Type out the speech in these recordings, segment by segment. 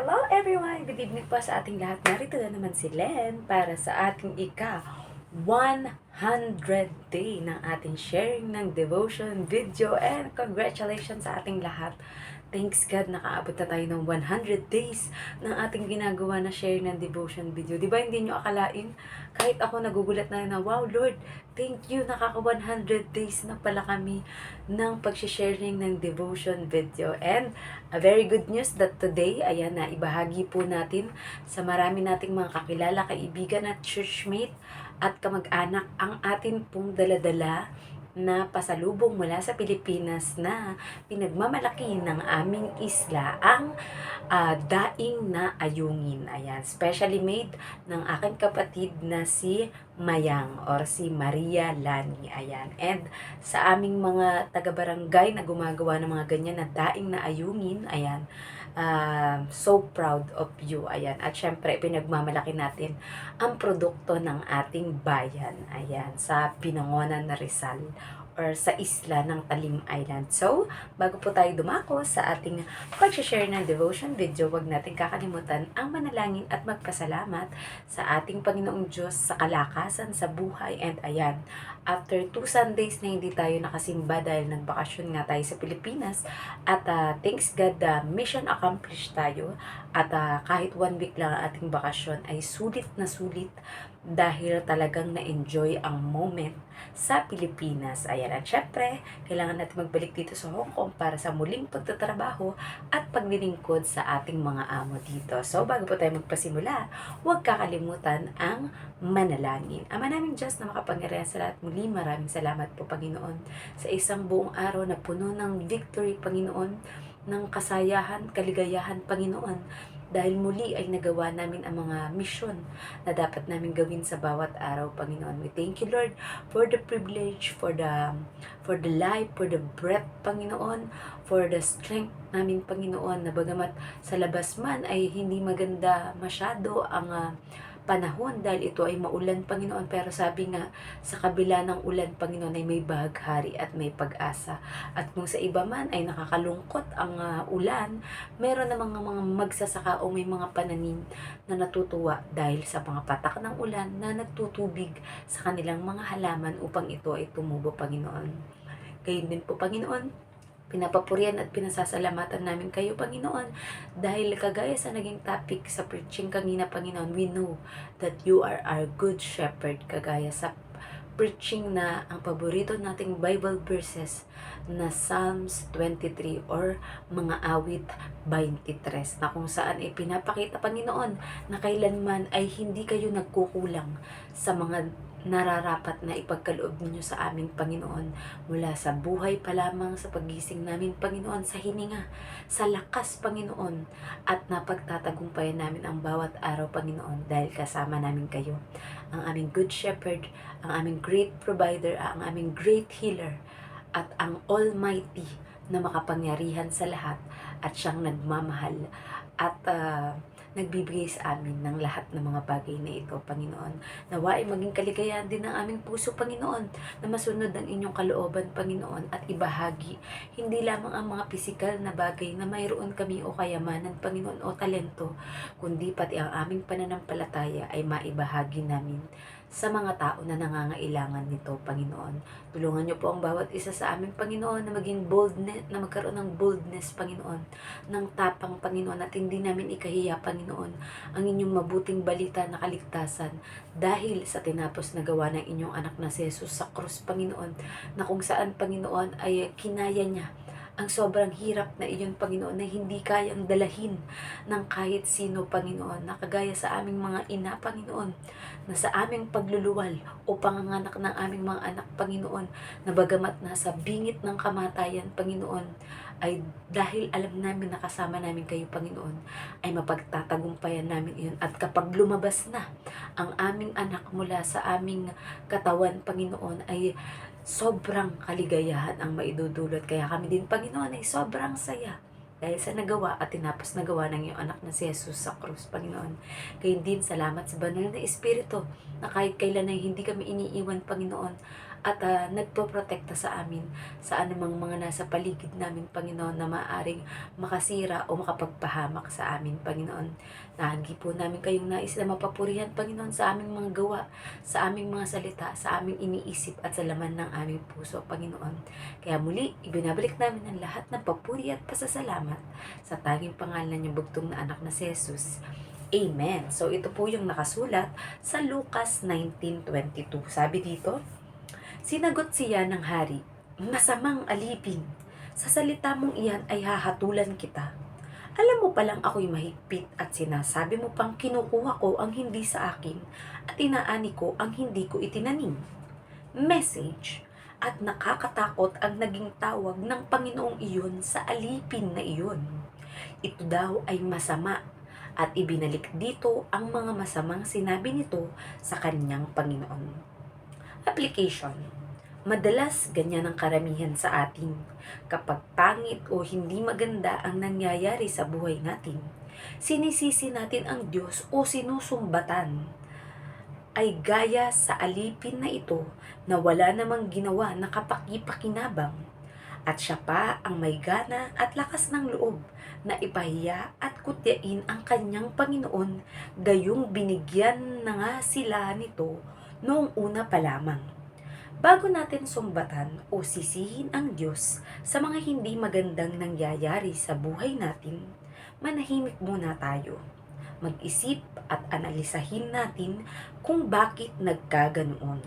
Hello everyone! Good evening po sa ating lahat. Narito na naman si Len para sa ating 100 day ng ating sharing ng devotion video, and congratulations sa ating lahat. Thanks God, nakaabot na tayo ng 100 days ng ating ginagawa na sharing ng devotion video. Di ba hindi nyo akalain? Kahit ako nagugulat na wow Lord, thank you, nakaka 100 days na pala kami ng pag-sharing ng devotion video. And a very good news that today, ayan na, ibahagi po natin sa marami nating mga kakilala, kaibigan at churchmate at kamag-anak ang atin pong daladala na pasalubong mula sa Pilipinas na pinagmamalaki ng aming isla, ang daing na ayungin. Ayan, specially made ng aking kapatid na si Mayang or si Maria Lani. Ayan, and sa aming mga taga-barangay na gumagawa ng mga ganyan na daing na ayungin, ayan, so proud of you. Ayan, at syempre pinagmamalaki natin ang produkto ng ating bayan. Ayan, sa Binangonan na Rizal or sa isla ng Talim Island. So, bago po tayo dumako sa ating pag-share ng devotion video, wag natin kakalimutan ang manalangin at magpasalamat sa ating Panginoong Diyos sa kalakasan sa buhay. And ayan, after 2 Sundays na hindi tayo nakasimba dahil nagbakasyon nga tayo sa Pilipinas, at thanks God, mission accomplished tayo, at kahit 1 week lang ang ating bakasyon ay sulit na sulit dahil talagang na-enjoy ang moment sa Pilipinas. Ayan, at syempre, kailangan natin magbalik dito sa Hong Kong para sa muling pagtatrabaho at paglilingkod sa ating mga amo dito. So, bago po tayo magpasimula, huwag kakalimutan ang manalangin. Ama naming Diyos na makapangyarihan sa lahat, muli maraming salamat po Panginoon sa isang buong araw na puno ng victory, Panginoon, ng kasayahan, kaligayahan, Panginoon, dahil muli ay nagawa namin ang mga misyon na dapat namin gawin sa bawat araw, Panginoon. We thank you, Lord, for the privilege, for the life, for the breath, Panginoon, for the strength namin, Panginoon, na bagamat sa labas man ay hindi maganda masyado ang panahon dahil ito ay maulan, Panginoon, pero sabi nga sa kabila ng ulan, Panginoon, ay may bahaghari at may pag-asa. At kung sa iba man ay nakakalungkot ang ulan, meron na mga magsasaka o may mga pananim na natutuwa dahil sa mga patak ng ulan na nagtutubig sa kanilang mga halaman upang ito ay tumubo, Panginoon. Gayon din po, Panginoon, pinapapurihan at pinasasalamatan namin kayo, Panginoon, dahil kagaya sa naging topic sa preaching kanina, Panginoon, we know that you are our good shepherd, kagaya sa preaching na ang paborito nating Bible verses na Psalms 23 or mga awit 23, na kung saan ay pinapakita, Panginoon, na kailanman ay hindi kayo nagkukulang sa mga nararapat na ipagkaloob ninyo sa aming Panginoon, mula sa buhay pa lamang, sa pagising namin, Panginoon, sa hininga, sa lakas, Panginoon, at napagtatagumpayan namin ang bawat araw, Panginoon, dahil kasama namin kayo, ang aming good shepherd, ang aming great provider, ang aming great healer, at ang Almighty na makapangyarihan sa lahat, at siyang nagmamahal at nagbibigay sa amin ng lahat ng mga bagay na ito, Panginoon. Nawa ay maging kaligayahan din ng aming puso, Panginoon, na masunod ang inyong kalooban, Panginoon, at ibahagi hindi lamang ang mga pisikal na bagay na mayroon kami o kayamanan, Panginoon, o talento, kundi pati ang aming pananampalataya ay maibahagi namin sa mga tao na nangangailangan nito, Panginoon. Tulungan niyo po ang bawat isa sa amin, Panginoon, na maging boldness, na magkaroon ng boldness, Panginoon, ng tapang, Panginoon, at hindi namin ikahiya, Panginoon, ang inyong mabuting balita na kaligtasan dahil sa tinapos na gawa ng inyong anak na si Jesus sa krus, Panginoon, na kung saan, Panginoon, ay kinaya niya ang sobrang hirap na iyon, Panginoon, na hindi kayang dalahin ng kahit sino, Panginoon, na kagaya sa aming mga ina, Panginoon, na sa aming pagluluwal o panganganak ng aming mga anak, Panginoon, na bagamat nasa bingit ng kamatayan, Panginoon, ay dahil alam namin na kasama namin kayo, Panginoon, ay mapagtatagumpayan namin iyon. At kapag lumabas na ang aming anak mula sa aming katawan, Panginoon, ay sobrang kaligayahan ang maidudulot. Kaya kami din, Panginoon, ay sobrang saya dahil sa nagawa at tinapos na gawa ng iyong anak na si Jesus sa krus, Panginoon. Kaya din, salamat sa banal na Espiritu na kahit kailan ay hindi kami iniiwan, Panginoon, at nagpoprotekta sa amin sa anumang mga nasa paligid namin, Panginoon, na maaaring makasira o makapagpahamak sa amin, Panginoon. Lagi po namin kayong nais na mapapurihan, Panginoon, sa aming mga gawa, sa aming mga salita, sa aming iniisip at sa laman ng aming puso, Panginoon. Kaya muli, ibinabalik namin ang lahat ng papuri at pasasalamat sa tanging pangalan ng bugtong na anak na si Jesus. Amen. So, ito po yung nakasulat sa Lucas 19:22. Sabi dito, "Sinagot siya ng hari, 'Masamang alipin, sa salita mong iyan ay hahatulan kita. Alam mo palang ako'y mahigpit at sinasabi mo pang kinukuha ko ang hindi sa akin at inaani ko ang hindi ko itinanim.'" Message: at nakakatakot ang naging tawag ng Panginoong iyon sa alipin na iyon. Ito daw ay masama at ibinalik dito ang mga masamang sinabi nito sa kanyang Panginoon. Application: madalas ganyan ang karamihan sa atin. Kapag pangit o hindi maganda ang nangyayari sa buhay natin, sinisisi natin ang Diyos o sinusumbatan. Ay gaya sa alipin na ito na wala namang ginawa na kapaki-pakinabang. At siya pa ang may gana at lakas ng loob na ipahiya at kutyain ang kanyang Panginoon, gayong binigyan na nga sila nito noong una pa lamang. Bago natin sumbatan o sisihin ang Diyos sa mga hindi magandang nangyayari sa buhay natin, manahimik muna tayo. Mag-isip at analisahin natin kung bakit nagkaganoon.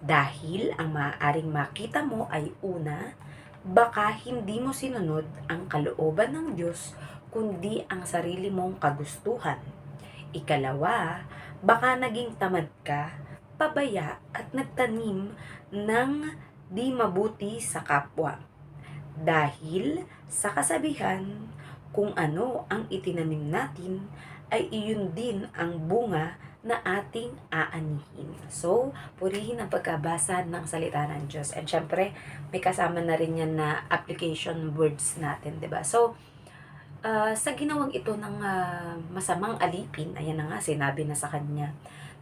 Dahil ang maaaring makita mo ay una, baka hindi mo sinunod ang kalooban ng Diyos kundi ang sarili mong kagustuhan. Ikalawa, baka naging tamad ka, pabaya at nagtanim ng di mabuti sa kapwa. Dahil sa kasabihan, kung ano ang itinanim natin ay iyon din ang bunga na ating aanihin. So, purihin ang pagkabasa ng salita ng Diyos. And syempre, may kasama na rin yan na application words natin, 'di ba? So, sa ginawang ito ng masamang alipin, ayan na nga, sinabi na sa kanya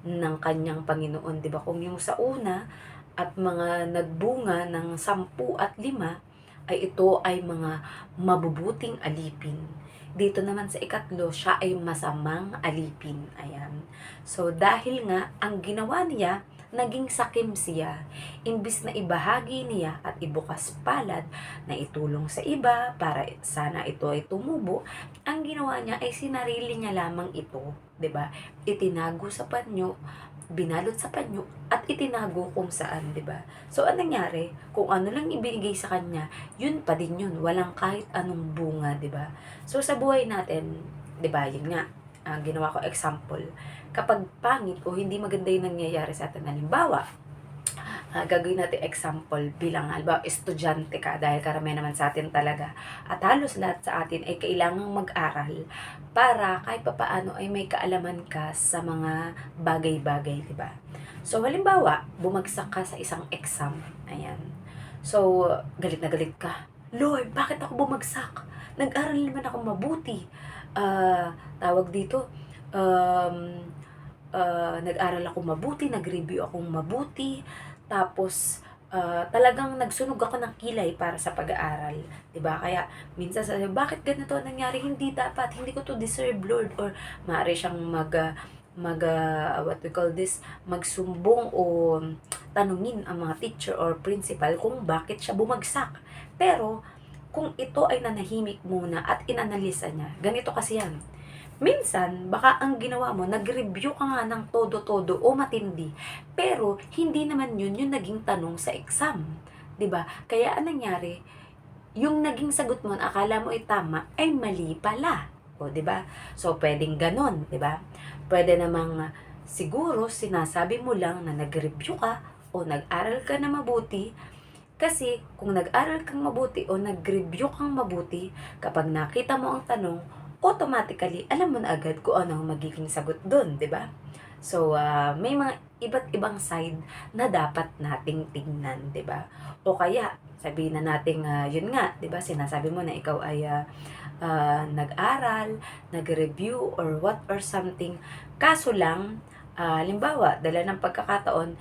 ng kanyang Panginoon, 'di ba? Kung yung sa una at mga nagbunga ng 10 at 5, ay ito ay mga mabubuting alipin. Dito naman sa ikatlo, siya ay masamang alipin. Ayan. So, dahil nga, ang ginawa niya, naging sakim siya. Imbis na ibahagi niya at ibukas palad na itulong sa iba para sana ito ay tumubo, ang ginawa niya ay sinarili niya lamang ito. 'Di ba? Itinago sa panyo, binalot sa panyo, at itinago kung saan, 'di ba? So, anong nangyari? Kung ano lang ibinigay sa kanya, yun pa din yun. Walang kahit anong bunga, 'di ba? So, sa buhay natin, 'di ba, yun nga, ginawa ko example. Kapag pangit o hindi maganda yung nangyayari sa atin, halimbawa, gagawin natin example bilang halimbawa estudyante ka, dahil karamihan naman sa atin talaga at halos lahat sa atin ay kailangang mag-aral para kahit papaano ay may kaalaman ka sa mga bagay-bagay, di ba? So halimbawa, bumagsak ka sa isang exam, ayan. So, galit na galit ka. Lord, bakit ako bumagsak? Nag-aral naman ako mabuti. Tawag dito, nag-aral ako mabuti, nag-review akong mabuti, tapos talagang nagsunog ako ng kilay para sa pag-aaral, 'di ba? Kaya minsan sabi, bakit ganito nangyari? Hindi dapat, hindi ko to deserve, Lord. Or maaari siyang what we call this, magsumbong o tanungin ang mga teacher or principal kung bakit siya bumagsak. Pero kung ito ay nanahimik muna at inanalisa niya, ganito kasi yan. Minsan, baka ang ginawa mo, nag-review ka nga ng todo-todo o matindi, pero hindi naman yun yung naging tanong sa exam. 'Di ba? Kaya anong nangyari? Yung naging sagot mo, akala mo ay tama, ay mali pala. O, 'di ba? So, pwedeng ganon, 'di ba? Pwede namang siguro sinasabi mo lang na nag-review ka o nag-aral ka na mabuti, kasi kung nag-aral kang mabuti o nag-review kang mabuti, kapag nakita mo ang tanong, automatically, alam mo na agad kung ano ang magiging sagot doon, di ba? So, may mga iba't ibang side na dapat nating tingnan, di ba? O kaya, sabihin na natin, yun nga, di ba, sinasabi mo na ikaw ay nag-aral, nag-review, or what or something. Kaso lang, halimbawa, dala ng pagkakataon,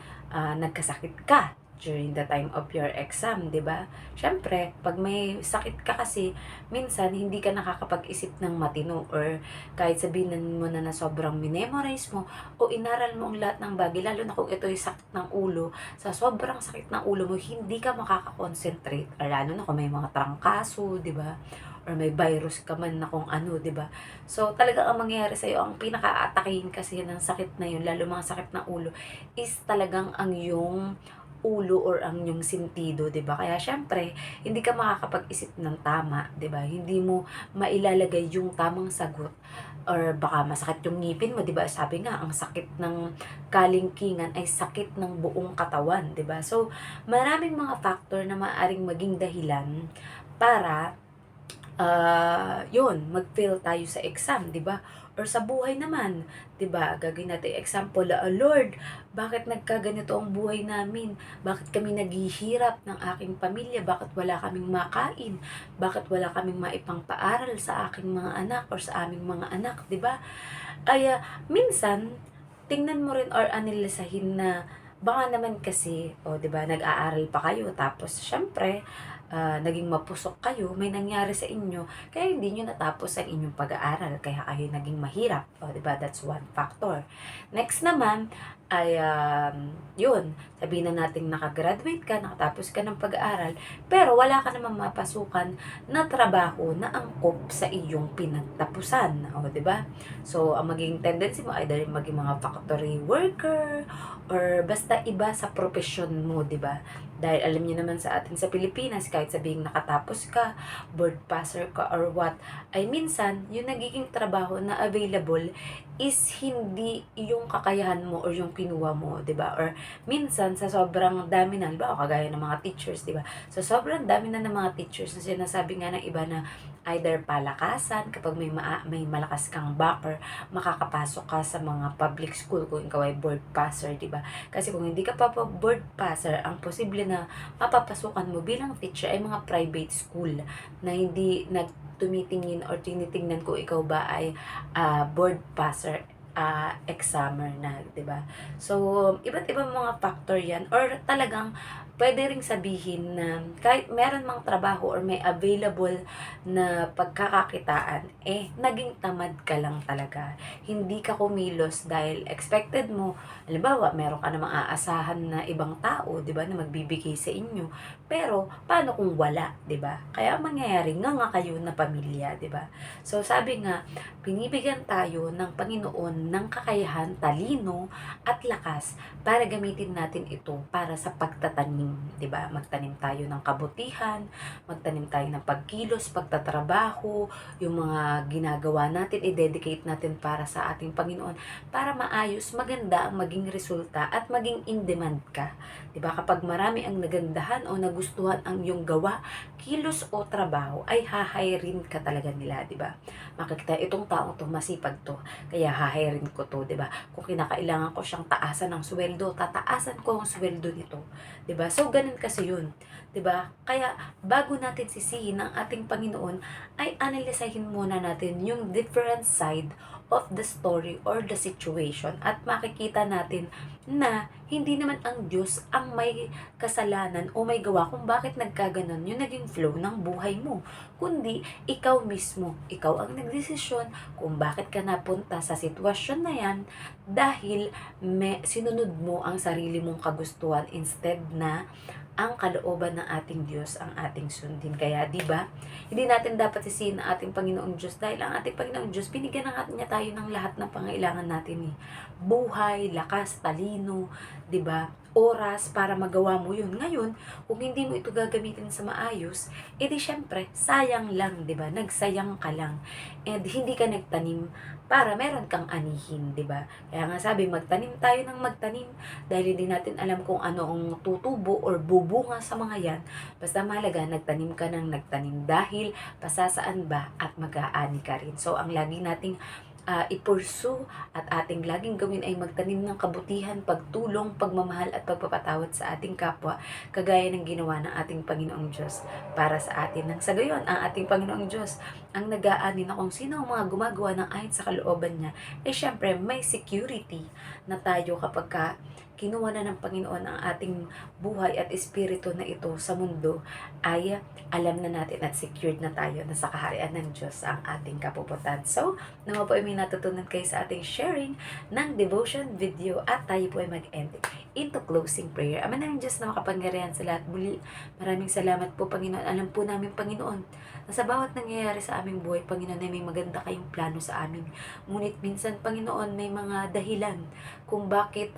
nagkasakit ka. during the time of your exam, 'di ba? Siyempre, pag may sakit ka kasi, minsan hindi ka nakakapag-isip ng matino or kahit sabihin mo na sobrang minemorize mo o inaral mo ang lahat ng bagay, lalo na kung ito yung sakit ng ulo, sa sobrang sakit ng ulo mo, hindi ka makaka-concentrate, or lalo na kung may mga trangkaso, 'di ba? Or may virus ka man na kung ano, 'di ba? So, talagang ang mangyayari sa'yo, ang pinaka-aatakihin kasi ng sakit na yun, lalo mga sakit ng ulo, is talagang ang yung ulo or ang yung sentido, 'di ba? Kaya syempre, hindi ka makakapag-isip ng tama, 'di ba? Hindi mo mailalagay yung tamang sagot or baka masakit yung ngipin mo, 'di ba? Sabi nga, ang sakit ng kalingkingan ay sakit ng buong katawan, 'di ba? So, maraming mga factor na maaaring maging dahilan para yun, mag-fail tayo sa exam, 'di ba? Or sa buhay naman, 'di ba? Gagawin natin example, Lord, bakit nagkaganito ang buhay namin? Bakit kami naghihirap ng aking pamilya? Bakit wala kaming makain? Bakit wala kaming maipangpaaral sa aking mga anak or sa aming mga anak, 'di ba? Kaya minsan tingnan mo rin or analisahin na baka naman kasi, o 'di ba, nag-aaral pa kayo tapos siyempre, naging mapusok kayo, may nangyari sa inyo, kaya hindi niyo natapos ang inyong pag-aaral, kaya kayo naging mahirap, o 'di ba, that's one factor. Next naman ay, yun, sabihin na nating naka-graduate ka, nakatapos ka ng pag-aaral, pero wala ka namang mapasukan na trabaho na angkop sa iyong pinagtapusan, o 'di ba? So, ang magiging tendency mo either maging mga factory worker or basta iba sa profession mo, 'di ba? Dahil alam niyo naman sa atin sa Pilipinas, kahit sabihing nakatapos ka, board passer ka or what, ay minsan yung nagiging trabaho na available is hindi yung kakayahan mo or yung kinuha mo, 'di ba? Or minsan sa sobrang dami na, halimbawa kagaya ng mga teachers, 'di ba? So sobrang dami na ng mga teachers na sinasabi nga ng iba na either palakasan kapag may malakas kang backer, makakapasok ka sa mga public school kung ikaw ay board passer, 'di ba? Kasi kung hindi ka pa board passer, ang posible na mapapasukan mo bilang teacher ay mga private school na hindi nagtumitingin or tinitingnan kung ikaw ba ay board passer, examiner na, 'di ba? So, iba't ibang mga factor 'yan or talagang pwede ring sabihin na kahit meron mang trabaho or may available na pagkakakitaan, naging tamad ka lang talaga. Hindi ka kumilos dahil expected mo, halimbawa, meron ka namang aasahan na ibang tao, 'di ba, na magbibigay sa inyo. Pero paano kung wala, 'di ba? Kaya ang mangyayari nga kayo na pamilya, 'di ba? So, sabi nga, binibigyan tayo ng Panginoon ng kakayahan, talino at lakas para gamitin natin ito para sa pagtatanim, 'di ba? Magtanim tayo ng kabutihan, magtanim tayo ng pagkilos, pagtatrabaho, yung mga ginagawa natin, i-dedicate natin para sa ating Panginoon para maayos, maganda ang maging resulta at maging in demand ka. 'Di ba? Kapag marami ang nagandahan o nagustuhan ang iyong gawa, kilos o trabaho, ay hahirin ka talaga nila, 'di ba? Makikita itong tao to, masipag to, kaya hahirin ko to, 'di ba? Kung kinakailangan ko siyang taasan ng sweldo, tataasan ko ang sweldo nito, 'di ba? So ganun kasi 'yun, 'di ba? Kaya bago natin sisihin ang ating Panginoon, ay analisahin muna natin yung different side of the story or the situation at makikita natin na hindi naman ang Diyos ang may kasalanan o may gawa kung bakit nagkaganon yung naging flow ng buhay mo, kundi ikaw mismo, ikaw ang nagdesisyon kung bakit ka napunta sa sitwasyon na yan dahil sinunod mo ang sarili mong kagustuhan instead na ang kalooban ng ating Diyos ang ating sundin. Kaya, di ba, hindi natin dapat sisihin ang ating Panginoong Diyos dahil ang ating Panginoong Diyos, binigyan na niya tayo ng lahat ng pangailangan natin. Buhay, lakas, talino, di ba, oras para magawa mo yun. Ngayon, kung hindi mo ito gagamitin sa maayos, edi syempre, sayang lang, di ba? Nagsayang ka lang. And hindi ka nagtanim para meron kang anihin, di ba? Kaya nga sabi, magtanim tayo ng magtanim dahil hindi natin alam kung ano ang tutubo or bubunga sa mga yan. Basta mahalaga, nagtanim ka ng nagtanim dahil pasasaan ba at mag-aani ka rin. So, ang lagi nating i-pursue at ating laging gawin ay magtanim ng kabutihan, pagtulong, pagmamahal at pagpapatawad sa ating kapwa, kagaya ng ginawa ng ating Panginoong Diyos para sa atin. Nang sa gayon, ang ating Panginoong Diyos ang nag-aani na kung sino ang mga gumagawa ng ayon sa kalooban niya, eh syempre may security na tayo kapag kinuha na ng Panginoon ang ating buhay at espiritu na ito sa mundo, ay alam na natin at secured na tayo na sa kaharian ng Diyos ang ating kapuputan. So, naman po ay may natutunan kayo sa ating sharing ng devotion video at tayo po ay mag-end into closing prayer. Ama namin Diyos na makapangyarihan sa lahat, muli maraming salamat po Panginoon. Alam po namin Panginoon na sa bawat nangyayari sa aming buhay Panginoon ay may maganda kayong plano sa amin. Ngunit minsan Panginoon may mga dahilan kung bakit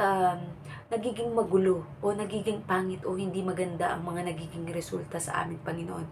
nagiging magulo o nagiging pangit o hindi maganda ang mga nagiging resulta sa amin Panginoon.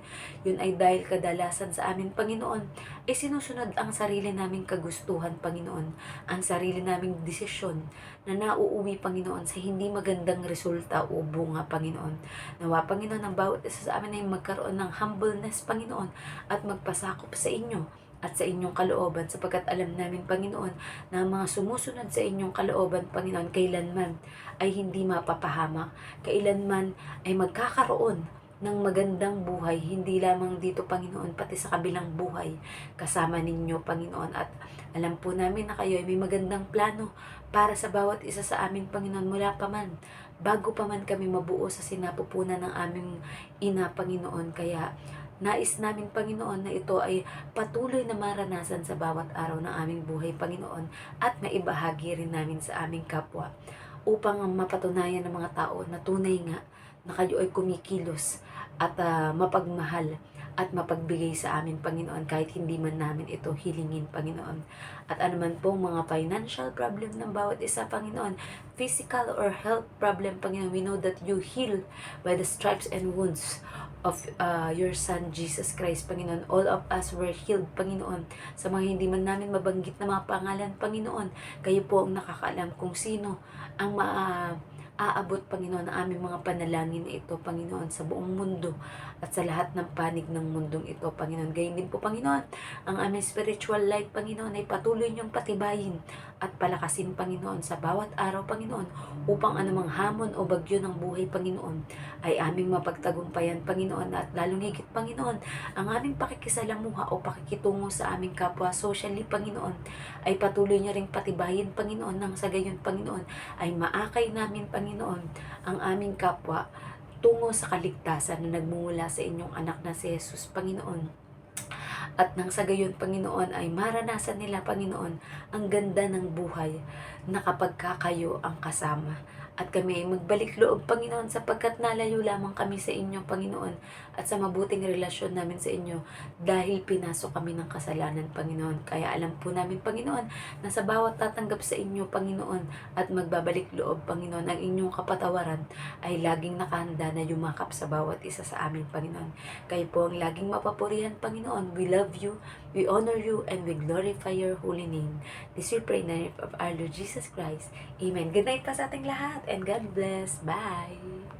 Yun ay dahil kadalasan sa amin Panginoon ay sinusunod ang sarili naming kagustuhan Panginoon, ang sarili naming desisyon na nauuwi Panginoon sa hindi magandang resulta o bunga Panginoon. Nawa Panginoon ang bawat isa sa amin ay magkaroon ng humbleness Panginoon at magpasakop sa inyo at sa inyong kalooban sapagkat alam namin Panginoon na ang mga sumusunod sa inyong kalooban Panginoon kailanman ay hindi mapapahamak, kailanman ay magkakaroon ng magandang buhay, hindi lamang dito Panginoon, pati sa kabilang buhay kasama ninyo Panginoon. At alam po namin na kayo ay may magandang plano para sa bawat isa sa amin Panginoon mula pa man, bago pa man kami mabuo sa sinapupunan ng aming ina Panginoon. Kaya nais namin Panginoon na ito ay patuloy na maranasan sa bawat araw ng aming buhay Panginoon at maibahagi rin namin sa aming kapwa upang mapatunayan ng mga tao na tunay nga na kayo ay kumikilos at mapagmahal at mapagbigay sa amin Panginoon kahit hindi man namin ito hilingin Panginoon. At anuman pong mga financial problem ng bawat isa Panginoon, physical or health problem Panginoon, we know that you heal by the stripes and wounds of your Son Jesus Christ Panginoon. All of us were healed Panginoon. Sa mga hindi man namin mabanggit na mga pangalan Panginoon, kayo po ang nakakaalam kung sino ang aabot Panginoon ang aming mga panalangin na ito Panginoon sa buong mundo at sa lahat ng panig ng mundong ito Panginoon. Gayon din po Panginoon, ang aming spiritual life Panginoon ay patuloy niyong patibayin at palakasin Panginoon sa bawat araw Panginoon upang anumang hamon o bagyo ng buhay Panginoon ay aming mapagtagumpayan Panginoon. At lalong higit Panginoon, ang aming pakikisalamuha o pakikitungo sa aming kapwa socially Panginoon ay patuloy niya ring patibayin Panginoon, nang sa gayon Panginoon ay maakay namin Panginoon ang aming kapwa tungo sa kaligtasan na nagmumula sa inyong anak na si Jesus Panginoon. At nang sa gayon Panginoon ay maranasan nila Panginoon ang ganda ng buhay na kapag kayo ang kasama. At kami ay magbalik loob Panginoon sapagkat nalayo lamang kami sa inyo Panginoon at sa mabuting relasyon namin sa inyo dahil pinasok kami ng kasalanan Panginoon. Kaya alam po namin Panginoon na sa bawat tatanggap sa inyo Panginoon at magbabalik loob Panginoon, ang inyong kapatawaran ay laging nakahanda na yumakap sa bawat isa sa amin Panginoon. Kayo po ang laging mapapurihan Panginoon. We love you, we honor you, and we glorify your holy name. This we pray in the name of our Lord Jesus Christ. Amen. Good night pa sa ating lahat and God bless. Bye!